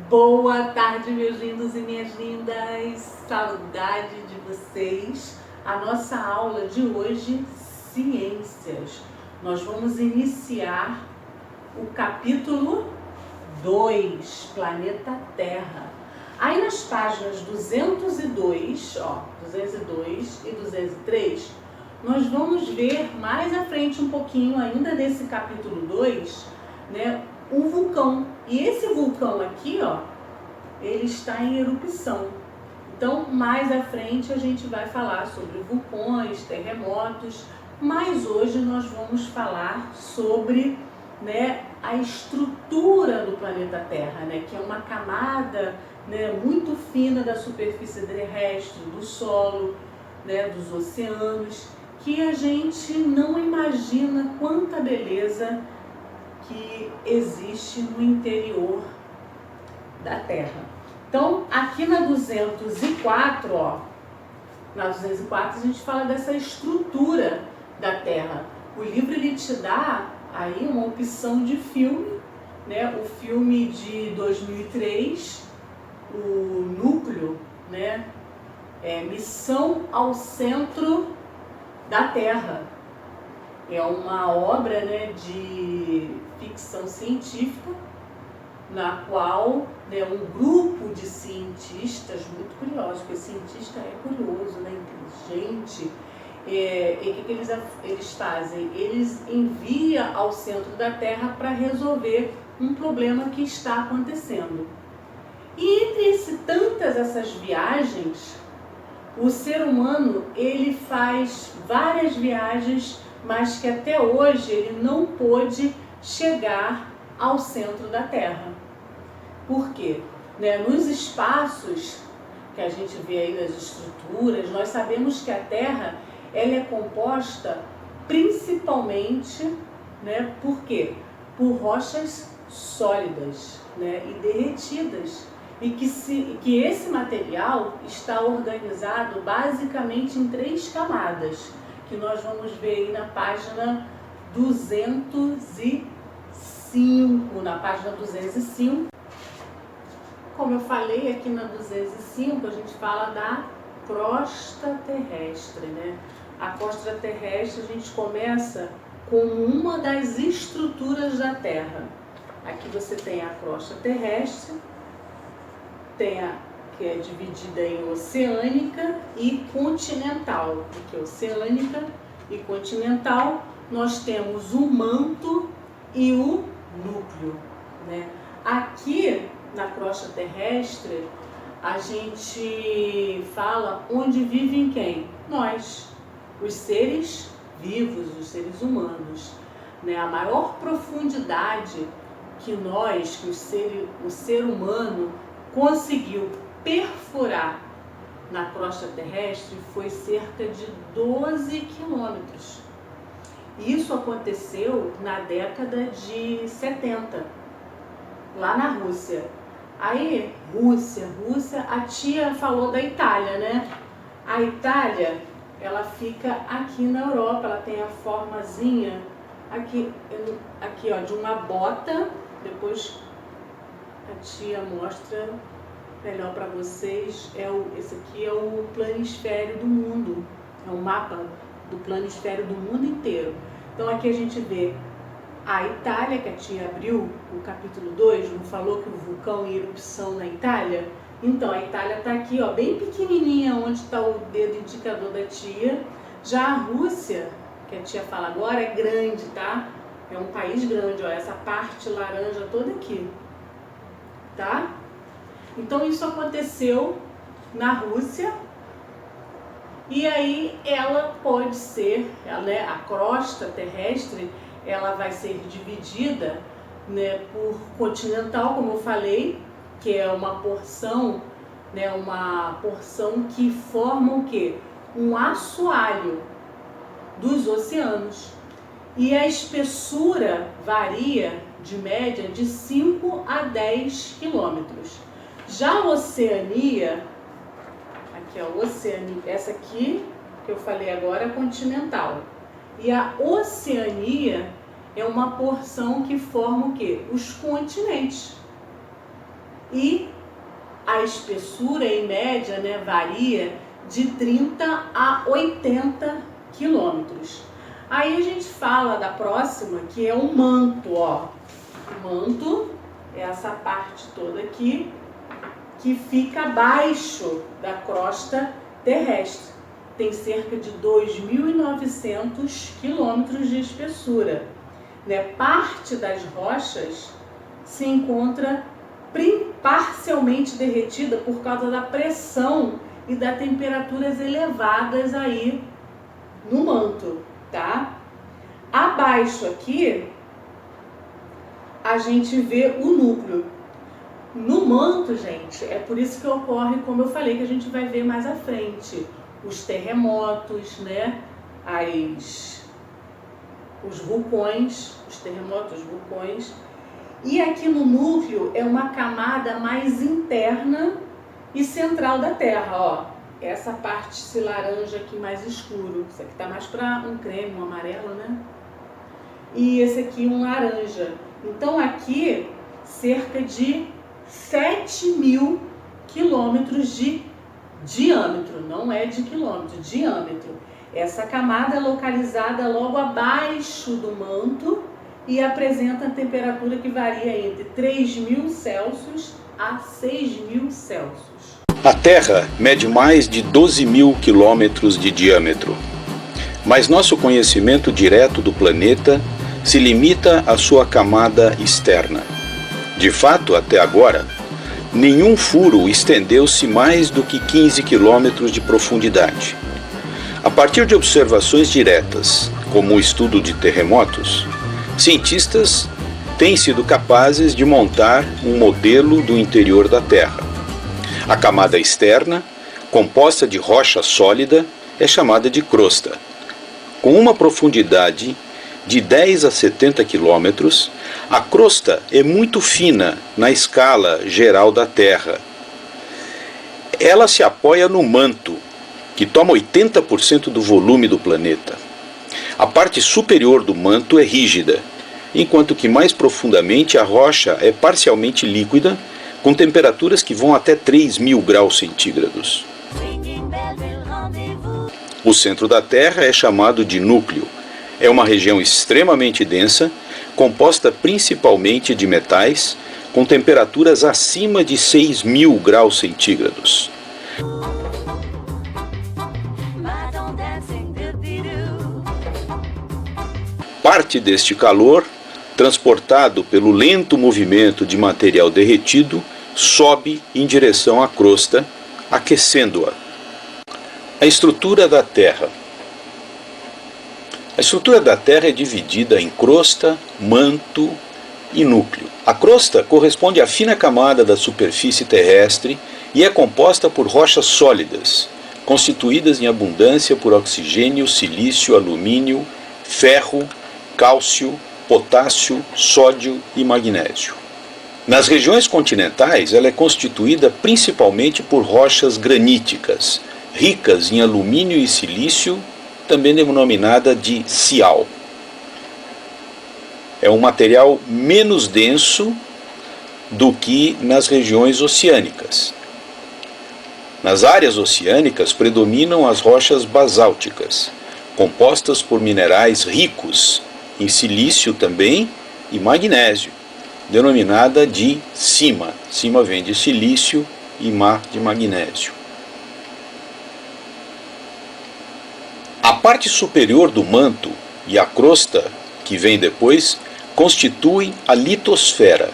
Boa tarde, meus lindos e minhas lindas, saudade de vocês. A nossa aula de hoje, Ciências. Nós vamos iniciar o capítulo 2, Planeta Terra. Aí nas páginas 202 e 203, nós vamos ver mais à frente um pouquinho ainda desse capítulo 2, né? Um vulcão. E esse vulcão aqui, ele está em erupção. Então, mais à frente a gente vai falar sobre vulcões, terremotos, mas hoje nós vamos falar sobre, a estrutura do planeta Terra, que é uma camada, muito fina da superfície terrestre, do solo, dos oceanos, que a gente não imagina quanta beleza que existe no interior da Terra. Então, aqui na 204, a gente fala dessa estrutura da Terra. O livro ele te dá aí uma opção de filme, o filme de 2003, o Núcleo, Missão ao Centro da Terra. É uma obra de ficção científica, na qual um grupo de cientistas, muito curiosos, porque cientista é curioso, inteligente, e o que eles fazem? Eles enviam ao centro da Terra para resolver um problema que está acontecendo. E entre tantas essas viagens, o ser humano ele faz várias viagens, mas que até hoje ele não pôde chegar ao centro da Terra. Por quê? Nos espaços que a gente vê aí nas estruturas, nós sabemos que a Terra ela é composta principalmente, por quê? Por rochas sólidas, e derretidas. E que esse material está organizado basicamente em 3 camadas, que nós vamos ver aí na página 205, Como eu falei, aqui na 205 a gente fala da crosta terrestre, A crosta terrestre a gente começa com uma das estruturas da Terra. Aqui você tem a crosta terrestre, que é dividida em oceânica e continental, porque oceânica e continental nós temos o manto e o núcleo, Aqui na crosta terrestre a gente fala onde vivem quem? Nós, os seres vivos, os seres humanos, A maior profundidade que o ser humano conseguiu perfurar na crosta terrestre foi cerca de 12 quilômetros. Isso aconteceu na década de 70, lá na Rússia. Aí, Rússia, a tia falou da Itália, A Itália, ela fica aqui na Europa, ela tem a formazinha aqui de uma bota. Depois a tia mostra melhor para vocês. Esse aqui é o planisfério do mundo, é um mapa do planisfério do mundo inteiro. Então aqui a gente vê a Itália, que a tia abriu no capítulo 2, não falou que o vulcão em erupção na Itália? Então a Itália está aqui, bem pequenininha, onde está o dedo indicador da tia. Já a Rússia, que a tia fala agora, é grande, tá? É um país grande, essa parte laranja toda aqui, tá? Então isso aconteceu na Rússia, e aí ela pode ser, a crosta terrestre, ela vai ser dividida, por continental, como eu falei, que é uma porção, que forma o quê? Um assoalho dos oceanos. E a espessura varia de média de 5 a 10 quilômetros. Já a Oceania, aqui a Oceania, essa aqui que eu falei agora é continental. E a Oceania é uma porção que forma o quê? Os continentes. e a espessura, em média, né, varia de 30 a 80 quilômetros. Aí a gente fala da próxima, que é o manto, ó. O manto é essa parte toda aqui, que fica abaixo da crosta terrestre. Tem cerca de 2.900 quilômetros de espessura. Né? Parte das rochas se encontra parcialmente derretida por causa da pressão e das temperaturas elevadas aí no manto, tá? Abaixo aqui, a gente vê o núcleo. No manto, gente, é por isso que ocorre, como eu falei, que a gente vai ver mais à frente, os terremotos, né? Os vulcões, os terremotos, os vulcões. E aqui no núcleo é uma camada mais interna e central da Terra, ó. Essa parte, esse laranja aqui mais escuro. Isso aqui tá mais para um creme, um amarelo, né? E esse aqui um laranja. Então aqui, cerca de 7.000 quilômetros de diâmetro, não é de quilômetro, diâmetro. Essa camada é localizada logo abaixo do manto e apresenta temperatura que varia entre 3.000 Celsius a 6.000 Celsius. A Terra mede mais de 12.000 quilômetros de diâmetro, mas nosso conhecimento direto do planeta se limita à sua camada externa. De fato, até agora, nenhum furo estendeu-se mais do que 15 quilômetros de profundidade. A partir de observações diretas, como o estudo de terremotos, cientistas têm sido capazes de montar um modelo do interior da Terra. A camada externa, composta de rocha sólida, é chamada de crosta. Com uma profundidade de 10 a 70 quilômetros, a crosta é muito fina na escala geral da Terra. Ela se apoia no manto, que toma 80% do volume do planeta. A parte superior do manto é rígida, enquanto que mais profundamente a rocha é parcialmente líquida, com temperaturas que vão até 3.000 graus centígrados. O centro da Terra é chamado de núcleo. É uma região extremamente densa, composta principalmente de metais, com temperaturas acima de 6.000 graus centígrados. Parte deste calor, transportado pelo lento movimento de material derretido, sobe em direção à crosta, aquecendo-a. A estrutura da Terra. A estrutura da Terra é dividida em crosta, manto e núcleo. A crosta corresponde à fina camada da superfície terrestre e é composta por rochas sólidas, constituídas em abundância por oxigênio, silício, alumínio, ferro, cálcio, potássio, sódio e magnésio. Nas regiões continentais, ela é constituída principalmente por rochas graníticas, ricas em alumínio e silício, também denominada de sial. É um material menos denso do que nas regiões oceânicas. Nas áreas oceânicas predominam as rochas basálticas, compostas por minerais ricos em silício também e magnésio, denominada de sima. Sima vem de silício e ma de magnésio. A parte superior do manto e a crosta, que vem depois, constituem a litosfera,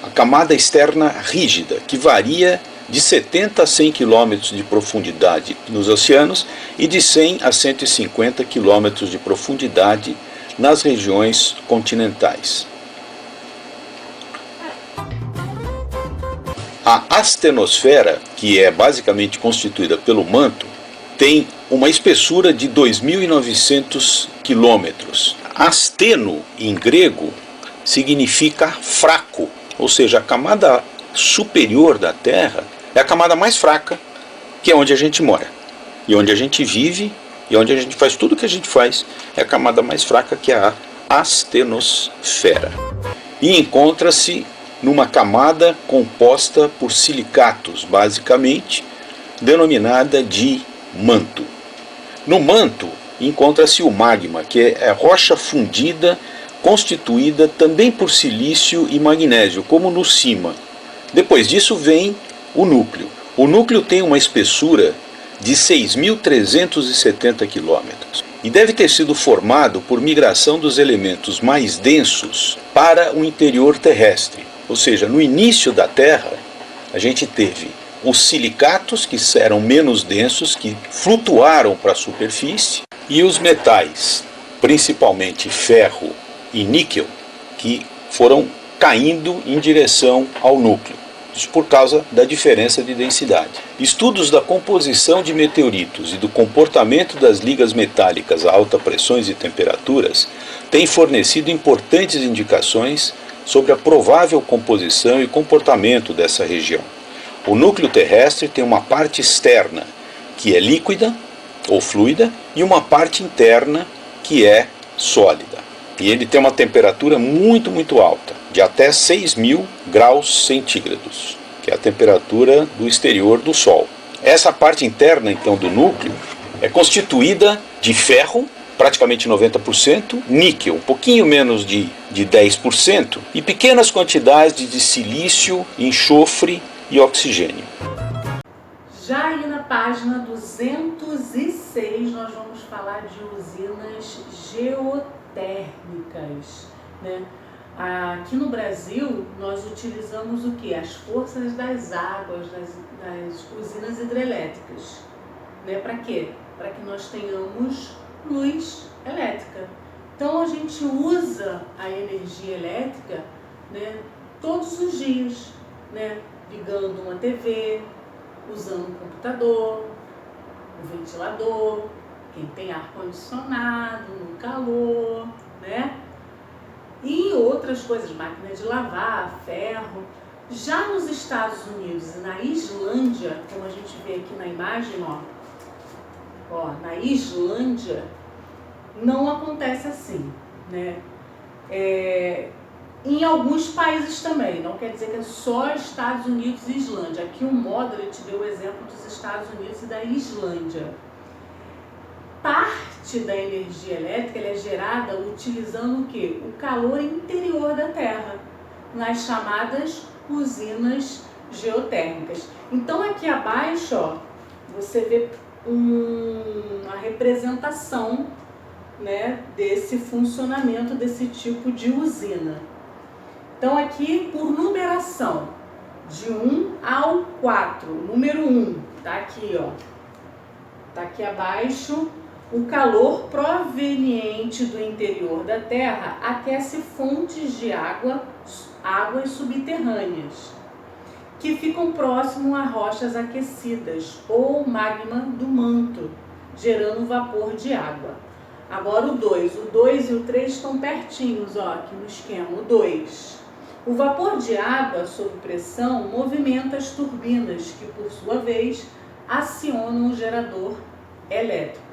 a camada externa rígida, que varia de 70 a 100 km de profundidade nos oceanos e de 100 a 150 km de profundidade nas regiões continentais. A astenosfera, que é basicamente constituída pelo manto, tem uma espessura de 2.900 quilômetros. Asteno, em grego, significa fraco, ou seja, a camada superior da Terra é a camada mais fraca, que é onde a gente mora, e onde a gente vive, e onde a gente faz tudo o que a gente faz, é a camada mais fraca, que é a astenosfera. E encontra-se numa camada composta por silicatos, basicamente, denominada de manto. No manto encontra-se o magma, que é rocha fundida, constituída também por silício e magnésio, como no cima. Depois disso vem o núcleo. O núcleo tem uma espessura de 6.370 quilômetros e deve ter sido formado por migração dos elementos mais densos para o interior terrestre. Ou seja, no início da Terra, a gente teve os silicatos, que eram menos densos, que flutuaram para a superfície, e os metais, principalmente ferro e níquel, que foram caindo em direção ao núcleo. Isso por causa da diferença de densidade. Estudos da composição de meteoritos e do comportamento das ligas metálicas a altas pressões e temperaturas têm fornecido importantes indicações sobre a provável composição e comportamento dessa região. O núcleo terrestre tem uma parte externa, que é líquida ou fluida, e uma parte interna, que é sólida. E ele tem uma temperatura muito, muito alta, de até 6.000 graus centígrados, que é a temperatura do exterior do Sol. Essa parte interna, então, do núcleo é constituída de ferro, praticamente 90%, níquel, um pouquinho menos de 10%, e pequenas quantidades de silício, enxofre e oxigênio. Já aí na página 206 nós vamos falar de usinas geotérmicas, né? Aqui no Brasil nós utilizamos o que? As forças das águas, das usinas hidrelétricas, né? Para quê? Para que nós tenhamos luz elétrica. Então a gente usa a energia elétrica, né, todos os dias, né, ligando uma TV, usando um computador, um ventilador, quem tem ar-condicionado, no calor, né? E outras coisas, máquina de lavar, ferro. Já nos Estados Unidos e na Islândia, como a gente vê aqui na imagem, ó, na Islândia, não acontece assim, né? Em alguns países também, não quer dizer que é só Estados Unidos e Islândia. Aqui o módulo te deu o exemplo dos Estados Unidos e da Islândia. Parte da energia elétrica é gerada utilizando o quê? O calor interior da Terra, nas chamadas usinas geotérmicas. Então aqui abaixo, ó, você vê uma representação, né, desse funcionamento desse tipo de usina. Então aqui por numeração, de 1 ao 4, número 1, tá aqui, ó, tá aqui abaixo. O calor proveniente do interior da Terra aquece fontes de águas subterrâneas, que ficam próximo a rochas aquecidas ou magma do manto, gerando vapor de água. Agora o 2 e o 3 estão pertinhos, ó, aqui no esquema. O 2. O vapor de água sob pressão movimenta as turbinas, que por sua vez acionam o gerador elétrico.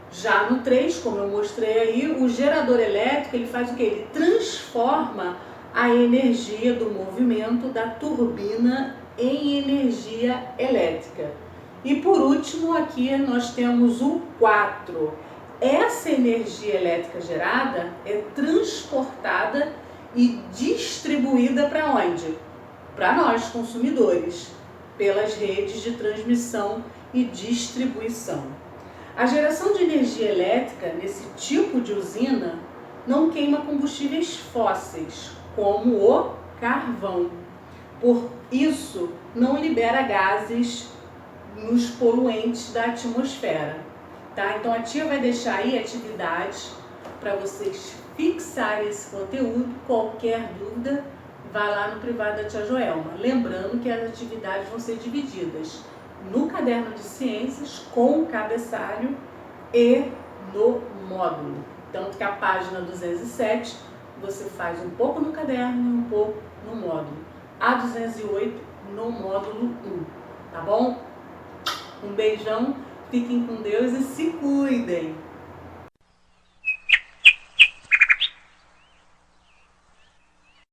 Já no 3, como eu mostrei aí, o gerador elétrico ele faz o quê? Ele transforma a energia do movimento da turbina em energia elétrica. E por último aqui nós temos o 4. Essa energia elétrica gerada é transportada e distribuída para onde? Para nós, consumidores, pelas redes de transmissão e distribuição. A geração de energia elétrica nesse tipo de usina não queima combustíveis fósseis, como o carvão. Por isso, não libera gases nos poluentes da atmosfera. Tá? Então a tia vai deixar aí atividades para vocês fixarem esse conteúdo. Qualquer dúvida, vai lá no privado da tia Joelma. Lembrando que as atividades vão ser divididas no caderno de ciências, com o cabeçalho e no módulo. Tanto que a página 207 você faz um pouco no caderno e um pouco no módulo. A 208 no módulo 1, tá bom? Um beijão, fiquem com Deus e se cuidem!